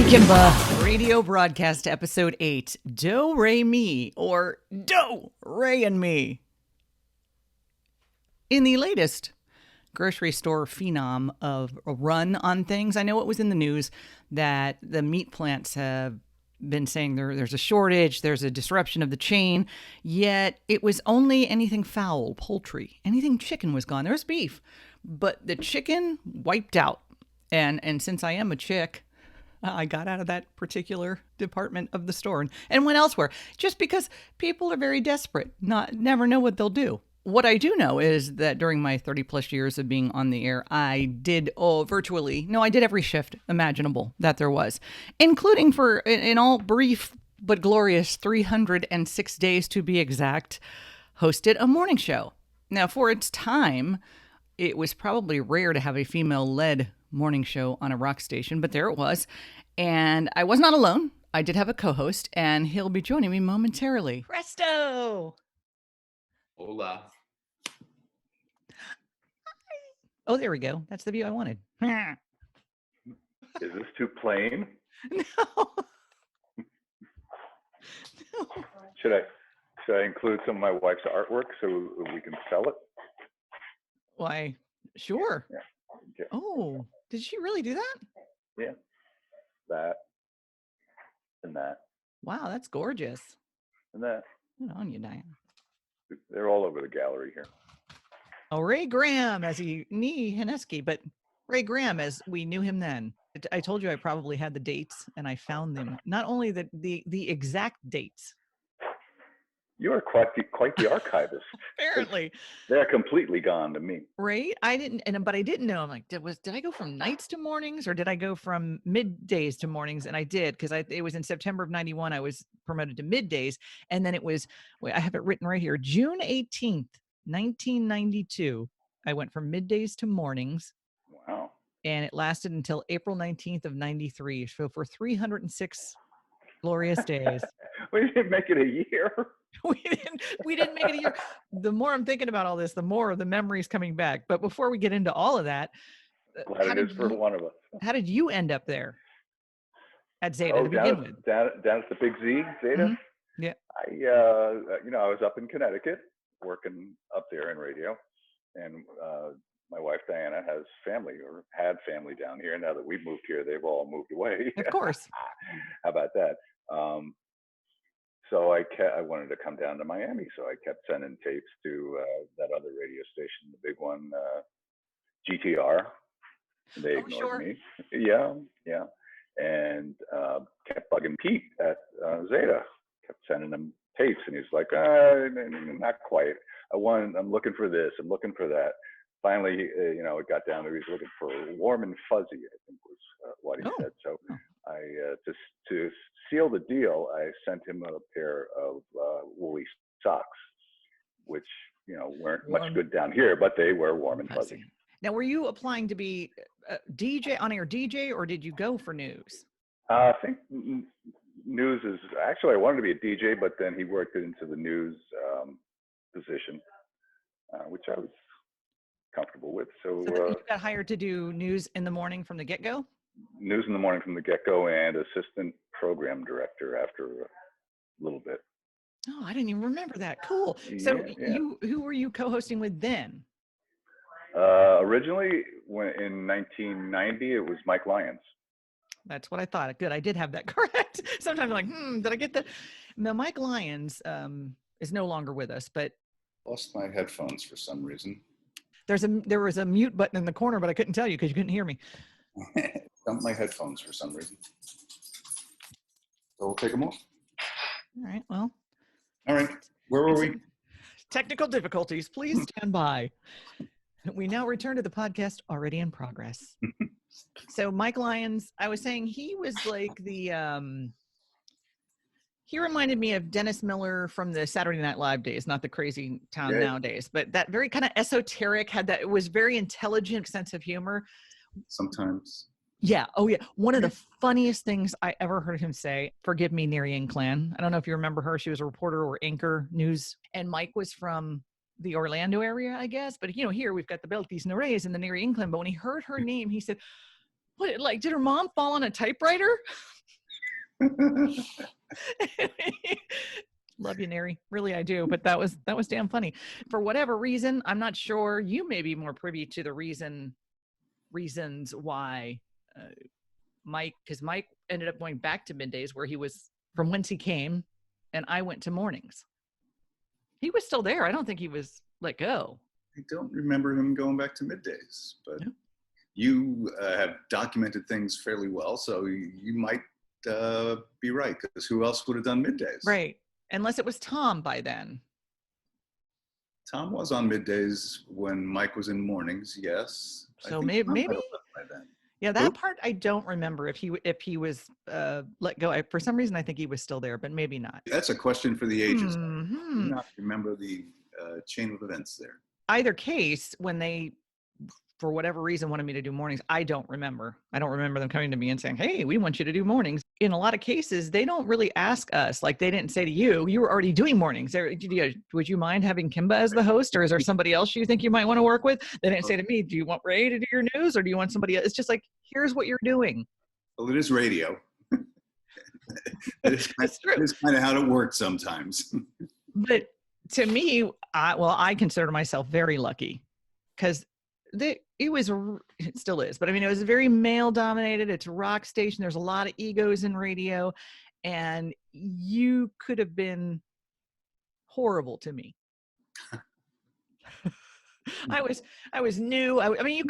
Kimba, radio broadcast episode 8, Do, Re, Mi, or Do, Re, and Me. In the latest grocery store phenom of a run on things, I know it was in the news that the meat plants have been saying there's a shortage, there's a disruption of the chain, yet it was only anything fowl, poultry, anything chicken was gone. There was beef, but the chicken wiped out. And since I am a chick, I got out of that particular department of the store and went elsewhere just because people are very desperate, never know what they'll do. What I do know is that during my 30 plus years of being on the air, I did I did every shift imaginable that there was, including for, in all brief but glorious 306 days to be exact, hosted a morning show. Now, for its time, it was probably rare to have a female-led morning show on a rock station, but there it was. And I was not alone. I did have a co-host, and he'll be joining me momentarily. Presto! Hola. Oh, there we go. That's the view I wanted. Is this too plain? No. No. Should I include some of my wife's artwork so we can sell it? Why, sure. Yeah. Oh, did she really do that? Yeah. That and that. Wow, that's gorgeous. And that. Good on you, Diane. They're all over the gallery here. Oh, Ray Graham as Hineski, but Ray Graham as we knew him then. I told you I probably had the dates, and I found them. Not only the exact dates. You are quite the archivist. Apparently. They're completely gone to me. Right? I didn't know. I'm like, did I go from nights to mornings, or did I go from middays to mornings? And I did, because it was in September of 91. I was promoted to middays. And then it was, I have it written right here, June 18th, 1992. I went from middays to mornings. Wow. And it lasted until April 19th of 93. So for 306 glorious days. We didn't make it a year. We didn't make it a year. The more I'm thinking about all this, the more the memories coming back. But before we get into all of that, Glad it is for one of us. How did you end up there at Zeta to begin with? Down at the Big Z, Zeta. Mm-hmm. Yeah. I was up in Connecticut working up there in radio, and my wife Diana has family or had family down here. Now that we've moved here, they've all moved away. Of course. How about that? So I wanted to come down to Miami, so I kept sending tapes to that other radio station, the big one, GTR. They ignored me. Yeah. And kept bugging Pete at Zeta. Kept sending him tapes, and he's like, not quite. I'm looking for this. I'm looking for that. Finally, it got down to he's looking for warm and fuzzy, I think was what he said. So I to seal the deal, I sent him a pair of woolly socks, which weren't much good down here, but they were warm and fuzzy. Now, were you applying to be a DJ, on-air DJ, or did you go for news? I think news is actually, I wanted to be a DJ, but then he worked it into the news position, which I was comfortable with. So you got hired to do news in the morning from the get-go? News in the morning from the get-go, and assistant program director after a little bit. Oh, I didn't even remember that. Cool. So who were you co-hosting with then? Originally, in 1990, it was Mike Lyons. That's what I thought. Good. I did have that correct. Sometimes I'm like, did I get that? Now, Mike Lyons is no longer with us, but Lost my headphones for some reason. There was a mute button in the corner, but I couldn't tell you because you couldn't hear me. Dumped my headphones for some reason. So we'll take them off. All right. Well. All right. Where were we? Technical difficulties. Please stand by. We now return to the podcast already in progress. So Mike Lyons, I was saying he was like he reminded me of Dennis Miller from the Saturday Night Live days, not the crazy town nowadays, but that very kind of esoteric, it was very intelligent sense of humor. Sometimes. Yeah. Oh, yeah. One of the funniest things I ever heard him say, forgive me, Neri Inclan. I don't know if you remember her. She was a reporter or anchor news. And Mike was from the Orlando area, I guess. But, here we've got the Belkis Nerez and the Neri Inclan. But when he heard her name, he said, what, like, did her mom fall on a typewriter? Love you, Neri. Really, I do. But that was damn funny. For whatever reason, I'm not sure. You may be more privy to the reasons why Mike, because Mike ended up going back to middays where he was from whence he came, and I went to mornings. He was still there. I don't think he was let go. I don't remember him going back to middays, but No. you have documented things fairly well, so you might be right, because who else would have done middays? Right. Unless it was Tom by then. Tom was on middays when Mike was in mornings, yes. So Tom maybe might have left by then. yeah, that Who? part I don't remember if he was let go. For some reason I think he was still there, but maybe not. That's a question for the ages. I do Mhm. not remember the chain of events there. Either case, when they, for whatever reason, wanted me to do mornings, I don't remember. I don't remember them coming to me and saying, "Hey, we want you to do mornings." In a lot of cases, they don't really ask us. Like they didn't say to you, "You were already doing mornings." Would you mind having Kimba as the host, or is there somebody else you think you might want to work with? They didn't say to me, "Do you want Ray to do your news, or do you want somebody else?" It's just like, here's what you're doing. Well, it is radio. It's true. It's kind of how it works sometimes. But to me, I consider myself very lucky because it still is, but I mean, it was very male dominated. It's a rock station. There's a lot of egos in radio, and you could have been horrible to me. I was new. I mean, you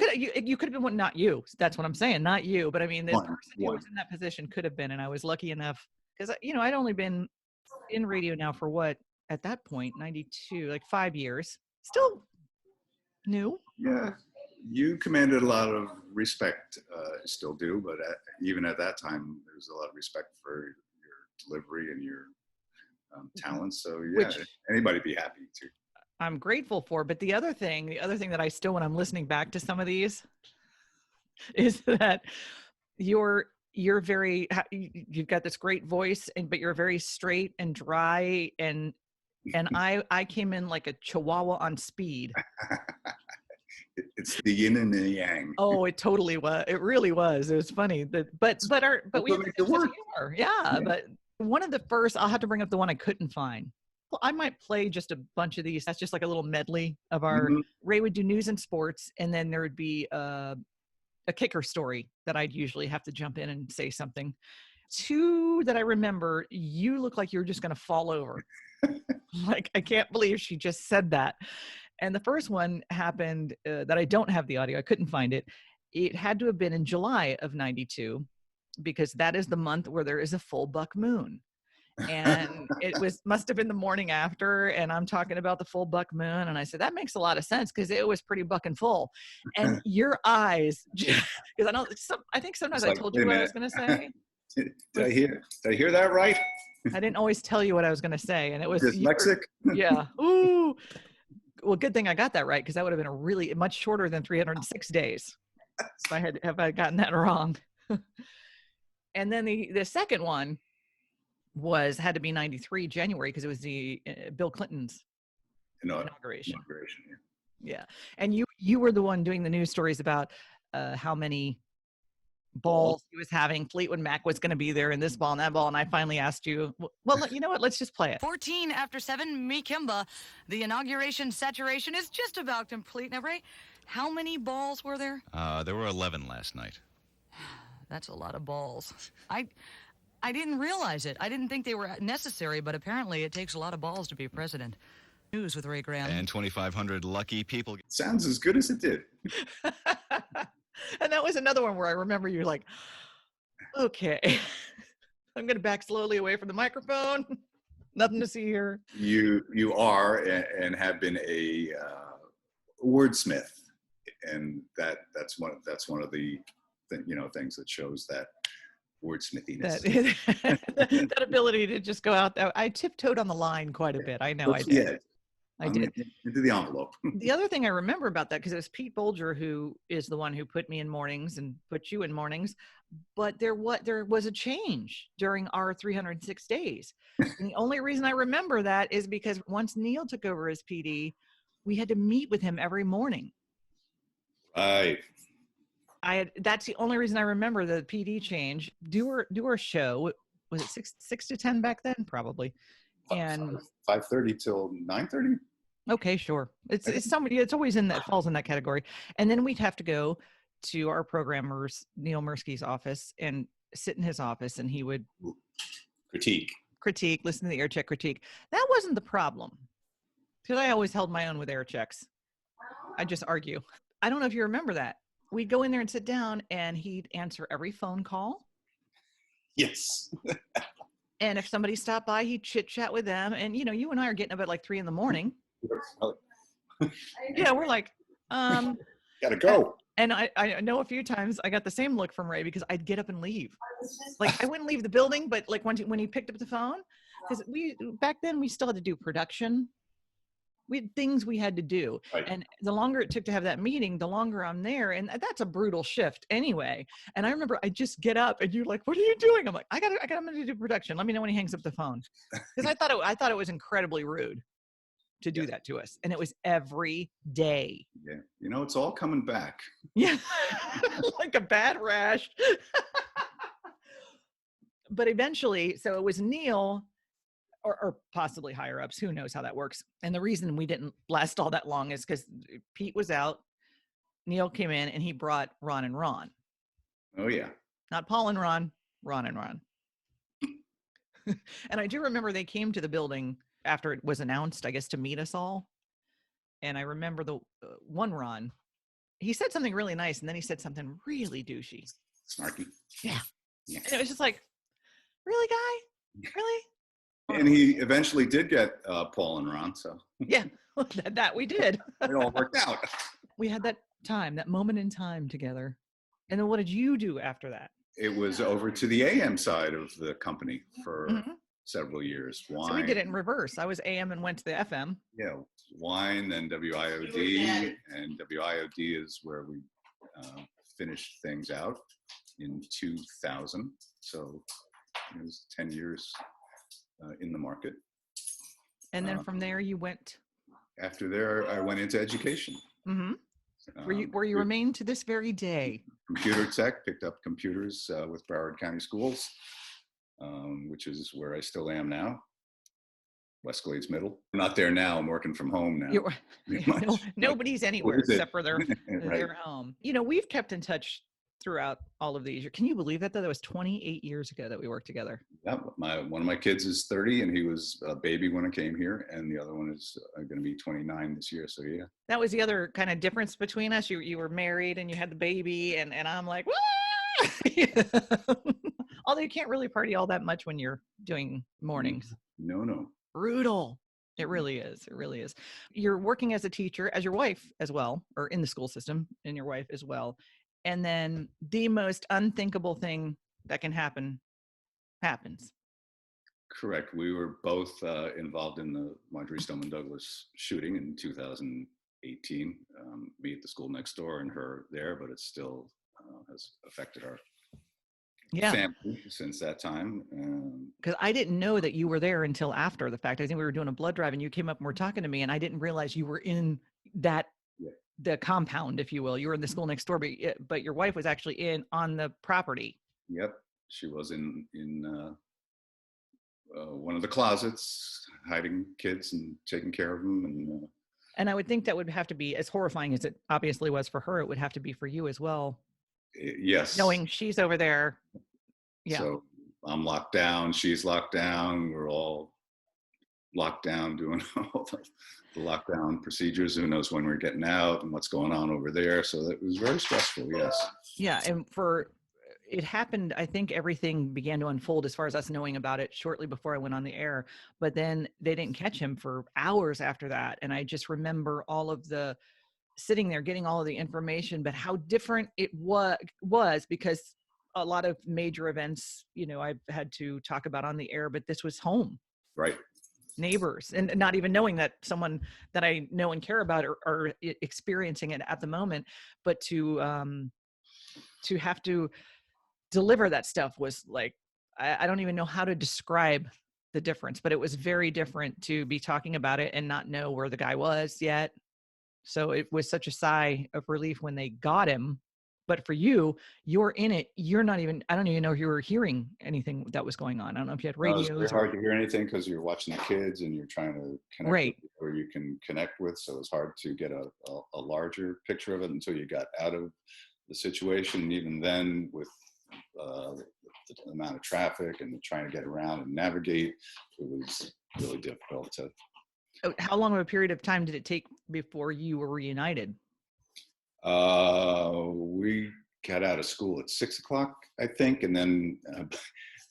could have been one, not you. That's what I'm saying, not you. But I mean, this person who was in that position could have been, and I was lucky enough because I'd only been in radio now for what at that point 92, like 5 years. Still new. Yeah, you commanded a lot of respect, still do, but even at that time, there's a lot of respect for your delivery and your talents. So yeah, anybody be happy to. I'm grateful for. But the other thing that I still, when I'm listening back to some of these, is that you've got this great voice, but you're very straight and dry, and I came in like a chihuahua on speed. It's the yin and the yang. Oh, it totally was. It really was. It was funny. But we have a sense of humor. Yeah, but one of the first, I'll have to bring up the one I couldn't find. Well, I might play just a bunch of these. That's just like a little medley of our. Ray would do news and sports, and then there would be a kicker story that I'd usually have to jump in and say something. Two that I remember, you look like you were just going to fall over. Like, I can't believe she just said that. And the first one happened that I don't have the audio. I couldn't find it. It had to have been in July of 92 because that is the month where there is a full buck moon. And it must have been the morning after. And I'm talking about the full buck moon. And I said, that makes a lot of sense because it was pretty bucking full. And your eyes, because I think sometimes I told you what I was going to say. Did I hear that right? I didn't always tell you what I was going to say. And it was dyslexic. Yeah. Ooh. Well, good thing I got that right because that would have been a really much shorter than 306 days. So have I gotten that wrong? And then the second one had to be 93 January because it was the Bill Clinton's inauguration. Yeah. And you were the one doing the news stories about how many balls he was having. Fleetwood Mac was going to be there in this ball and that ball. And I finally asked you, well, you know what? Let's just play it. 14 after 7, me Kimba. The inauguration saturation is just about complete. Now, Ray, how many balls were there? There were 11 last night. That's a lot of balls. I didn't realize it. I didn't think they were necessary, but apparently it takes a lot of balls to be president. News with Ray Graham. And 2,500 lucky people. Sounds as good as it did. And that was another one where I remember you like, okay, I'm going to back slowly away from the microphone. Nothing to see here. You are and have been a wordsmith, and that's one of the things that shows that wordsmithiness. That ability to just go out there. I tiptoed on the line quite a bit. I know I did. Yeah. I did. Into the envelope. The other thing I remember about that, because it was Pete Bolger who is the one who put me in mornings and put you in mornings, but there was a change during our 306 days. And the only reason I remember that is because once Neil took over as PD, we had to meet with him every morning. Right. That's the only reason I remember the PD change. Do our show was it 6 to 10 back then? Probably. And 5:30 till 9:30. okay, sure. It's somebody, it's always in that, falls in that category. And then we'd have to go to our programmer's, Neil Mirsky's office, and sit in his office, and he would Critique. listen to the air check critique. That wasn't the problem, because I always held my own with air checks. I just argue. I don't know if you remember that. We'd go in there and sit down, and he'd answer every phone call. Yes. And if somebody stopped by, he'd chit chat with them. And, you know, you and I are getting up at like 3 a.m. Yeah, we're like, Gotta go. and I know a few times I got the same look from Ray, because I'd get up and leave. Like, I wouldn't leave the building, but like when he picked up the phone, because back then we still had to do production. We had things we had to do. Right. And the longer it took to have that meeting, the longer I'm there. And that's a brutal shift anyway. And I remember I just get up, and you're like, what are you doing? I'm like, I'm going to do production. Let me know when he hangs up the phone. Because I thought it was incredibly rude to do that to us. And it was every day. Yeah. You know, it's all coming back. Yeah. Like a bad rash. But eventually, so it was Neil, or possibly higher ups. Who knows how that works? And the reason we didn't last all that long is because Pete was out. Neil came in, and he brought Ron and Ron. Oh, yeah. Not Paul and Ron, Ron and Ron. And I do remember they came to the building after it was announced, I guess, to meet us all. And I remember the one Ron, he said something really nice, and then he said something really douchey. Snarky. Yeah. Yeah. And it was just like, really, guy? Really? And he eventually did get Paul and Ron, so Yeah, that we did. it all worked out. We had that time, that moment in time together. And then what did you do after that? It was over to the AM side of the company for several years. Wine. So we did it in reverse. I was AM and went to the FM. Yeah, Wine, then WIOD, and WIOD is where we finished things out in 2000. So it was 10 years in the market. And then from there you went? After there, I went into education. Mm-hmm. Where you remain to this very day. Computer tech, picked up computers with Broward County Schools, which is where I still am now. West Glades Middle. I'm not there now. I'm working from home now. Nobody's anywhere except for their Right. home. You know, we've kept in touch throughout all of these. Can you believe that? That was 28 years ago that we worked together. Yeah, one of my kids is 30, and he was a baby when I came here, and the other one is going to be 29 this year. So yeah, that was the other kind of difference between us. You were married and you had the baby, and I'm like, wah! Although you can't really party all that much when you're doing mornings. No. Brutal. It really is. It really is. You're working as a teacher, as your wife as well, or in the school system, and your wife as well. And then the most unthinkable thing that can happen happens. Correct. We were both involved in the Marjorie Stoneman Douglas shooting in 2018. Me at the school next door and her there, but it still has affected our family since that time. Because I didn't know that you were there until after the fact. I think we were doing a blood drive, and you came up and were talking to me, and I didn't realize you were in that. Yeah. The compound, if you will. You were in the school next door, but your wife was actually on the property. Yep, she was in one of the closets, hiding kids and taking care of them. And I would think that would have to be, as horrifying as it obviously was for her, it would have to be for you as well. Yes. Knowing she's over there. Yeah. So I'm locked down. She's locked down. We're all locked down, doing all the lockdown procedures. Who knows when we're getting out and what's going on over there. So that was very stressful. Yes. Yeah. And it happened, I think everything began to unfold as far as us knowing about it shortly before I went on the air, but then they didn't catch him for hours after that. And I just remember all of the sitting there getting all of the information, but how different it was because a lot of major events, you know, I've had to talk about on the air, but this was home. Right. Neighbors, and not even knowing that someone that I know and care about are experiencing it at the moment, but to have to deliver that stuff was like, I don't even know how to describe the difference, but it was very different to be talking about it and not know where the guy was yet. So it was such a sigh of relief when they got him, But for you, you're in it. You're not even, I don't even know if you were hearing anything that was going on. I don't know if you had No, it's very radios hard to hear anything because you're watching the kids and you're trying to connect right. with people where you can connect with. So it's hard to get a larger picture of it until you got out of the situation. Even then, with the amount of traffic and trying to get around and navigate, it was really difficult to. How long of a period of time did it take before you were reunited? We got out of school at 6 o'clock, I think, and then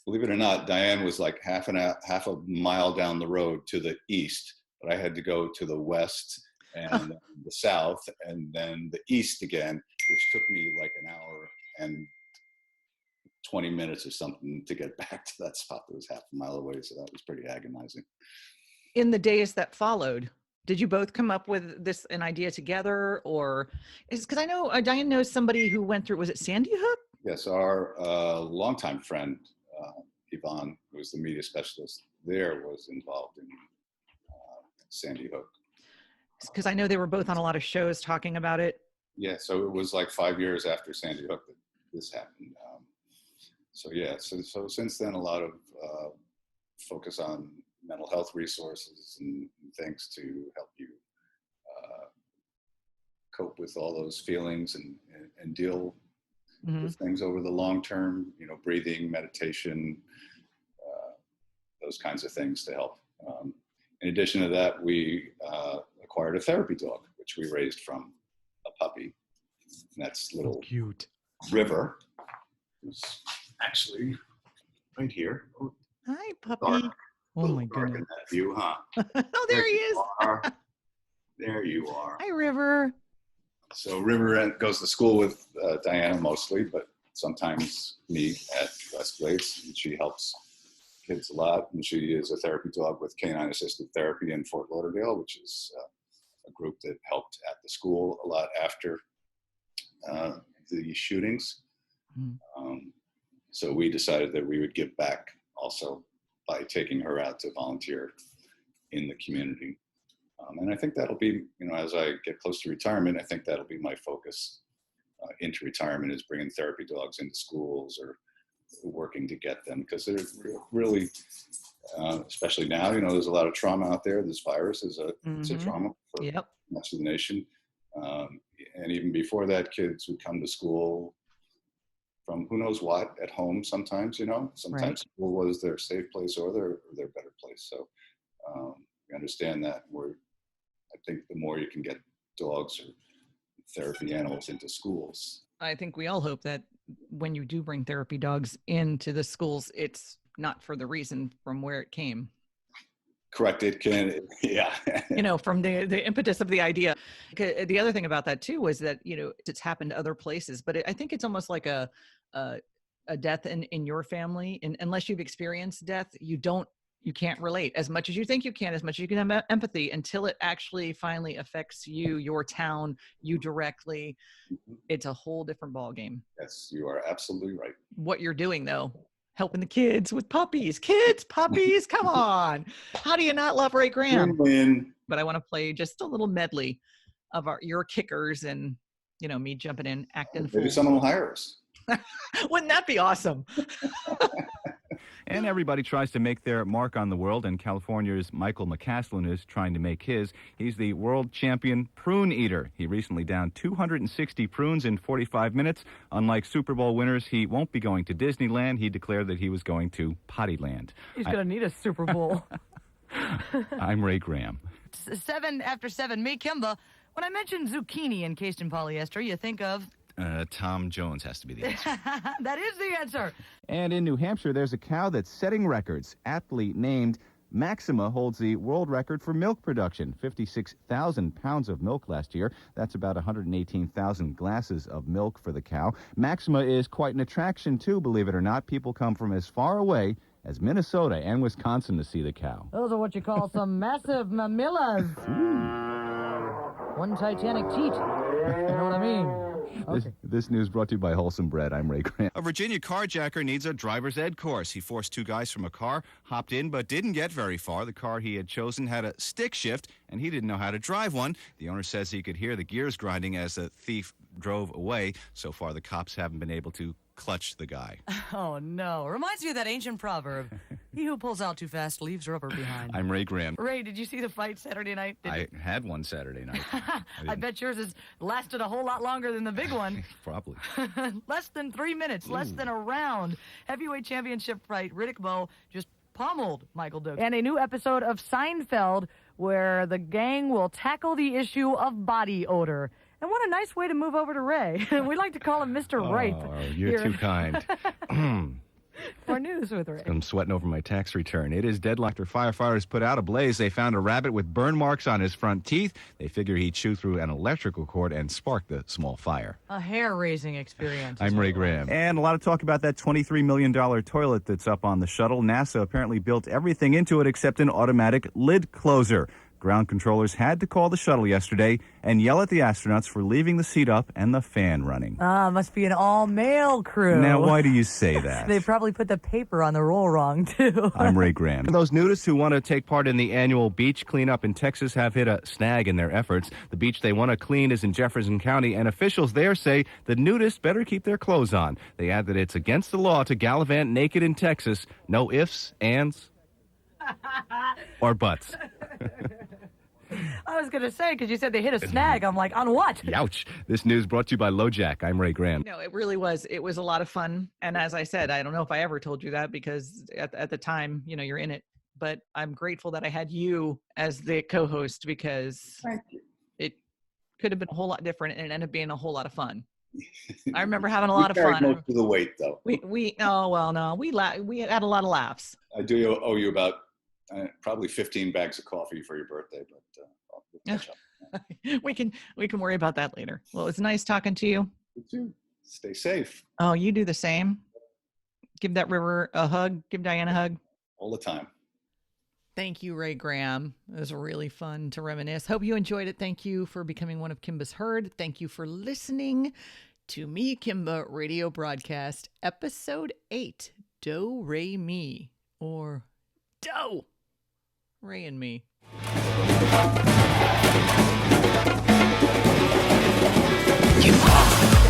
believe it or not, Diane was like half a mile down the road to the east, but I had to go to the west and the south, and then the east again, which took me like an hour and 20 minutes or something to get back to that spot that was half a mile away. So that was pretty agonizing. In the days that followed, did you both come up with an idea together, or is because I know Diane knows somebody who went through, was it Sandy Hook? Yes, our longtime friend, Yvonne, who was the media specialist there, was involved in Sandy Hook. Because I know they were both on a lot of shows talking about it. Yeah, so it was like 5 years after Sandy Hook that this happened. So since then, a lot of focus on mental health resources and things to help you cope with all those feelings and deal with things over the long term, breathing, meditation, those kinds of things to help. In addition to that, we acquired a therapy dog, which we raised from a puppy. And that's little cute River, who's actually right here. Oh, hi, puppy. dark. Oh my Dark in goodness. that view, huh? Oh, there he is. There you are. Hi, River. So River goes to school with Diana mostly, but sometimes me at West Glades, and she helps kids a lot. And she is a therapy dog with Canine Assisted Therapy in Fort Lauderdale, which is a group that helped at the school a lot after the shootings. So we decided that we would give back also by taking her out to volunteer in the community. And I think that'll be, as I get close to retirement, I think that'll be my focus into retirement, is bringing therapy dogs into schools or working to get them, because they're really, especially now, there's a lot of trauma out there. This virus is it's a trauma for much of the nation. And even before that, kids would come to school from who knows what at home sometimes, sometimes school was their safe place or their better place. So we understand that. I think the more you can get dogs or therapy animals into schools. I think we all hope that when you do bring therapy dogs into the schools, it's not for the reason from where it came. Correct. It can, yeah. From the impetus of the idea. The other thing about that too was that, it's happened to other places, but I think it's almost like a death in your family. And unless you've experienced death, you can't relate as much as you think you can, as much as you can have empathy, until it actually finally affects you, your town, you directly. It's a whole different ballgame. Yes, you are absolutely right. What you're doing though, helping the kids with puppies, puppies, come on. How do you not love Ray Graham? Win-win. But I want to play just a little medley of your kickers and, me jumping in, acting Maybe someone will hire us. Wouldn't that be awesome? And everybody tries to make their mark on the world, and California's Michael McCaslin is trying to make his. He's the world champion prune eater. He recently downed 260 prunes in 45 minutes. Unlike Super Bowl winners, he won't be going to Disneyland. He declared that he was going to Pottyland. He's going to need a Super Bowl. I'm Ray Graham. 7 after 7, me, Kimba. When I mention zucchini encased in polyester, you think of... Tom Jones has to be the answer. That is the answer. And in New Hampshire, there's a cow that's setting records. Aptly named, Maxima holds the world record for milk production. 56,000 pounds of milk last year. That's about 118,000 glasses of milk for the cow. Maxima is quite an attraction, too, believe it or not. People come from as far away as Minnesota and Wisconsin to see the cow. Those are what you call some massive mamillas. One Titanic teat. You know what I mean? This news brought to you by Wholesome Bread. I'm Ray Grant. A Virginia carjacker needs a driver's ed course. He forced two guys from a car, hopped in, but didn't get very far. The car he had chosen had a stick shift, and he didn't know how to drive one. The owner says he could hear the gears grinding as the thief drove away. So far, the cops haven't been able to clutch the guy. Oh, no. Reminds me of that ancient proverb. He who pulls out too fast leaves rubber behind. I'm Ray Graham. Ray, did you see the fight Saturday night? I had one Saturday night. I bet yours has lasted a whole lot longer than the big one. Probably. Less than 3 minutes, less than a round. Heavyweight championship fight, Riddick Bowe just pummeled Michael Dukes. And a new episode of Seinfeld where the gang will tackle the issue of body odor. And what a nice way to move over to Ray. We like to call him Mr. Rape. Oh, you're too kind. For News with Ray. I'm sweating over my tax return. It is deadline after firefighters put out a blaze. They found a rabbit with burn marks on his front teeth. They figure he chewed through an electrical cord and sparked the small fire. A hair-raising experience. I'm Ray Graham. And a lot of talk about that $23 million toilet that's up on the shuttle. NASA apparently built everything into it except an automatic lid closer. Ground controllers had to call the shuttle yesterday and yell at the astronauts for leaving the seat up and the fan running. Must be an all-male crew. Now, why do you say that? They probably put the paper on the roll wrong, too. I'm Ray Graham. Those nudists who want to take part in the annual beach cleanup in Texas have hit a snag in their efforts. The beach they want to clean is in Jefferson County, and officials there say the nudists better keep their clothes on. They add that it's against the law to gallivant naked in Texas. No ifs, ands, or buts. I was going to say, because you said they hit a snag. I'm like, on what? Youch. This news brought to you by LoJack. I'm Ray Graham. No, it really was. It was a lot of fun. And as I said, I don't know if I ever told you that because at the time, you're in it. But I'm grateful that I had you as the co-host because it could have been a whole lot different and it ended up being a whole lot of fun. I remember having a lot of fun. Most of the weight, though. We had a lot of laughs. I do owe you about probably 15 bags of coffee for your birthday, but we'll catch up. we can worry about that later. Well, it's nice talking to you. You too. Stay safe. Oh, you do the same. Give that river a hug. Give Diane a hug. All the time. Thank you, Ray Graham. It was really fun to reminisce. Hope you enjoyed it. Thank you for becoming one of Kimba's herd. Thank you for listening to Me, Kimba Radio Broadcast, Episode 8, Do, Re, Mi, or Do, Ray and Me. Kimba.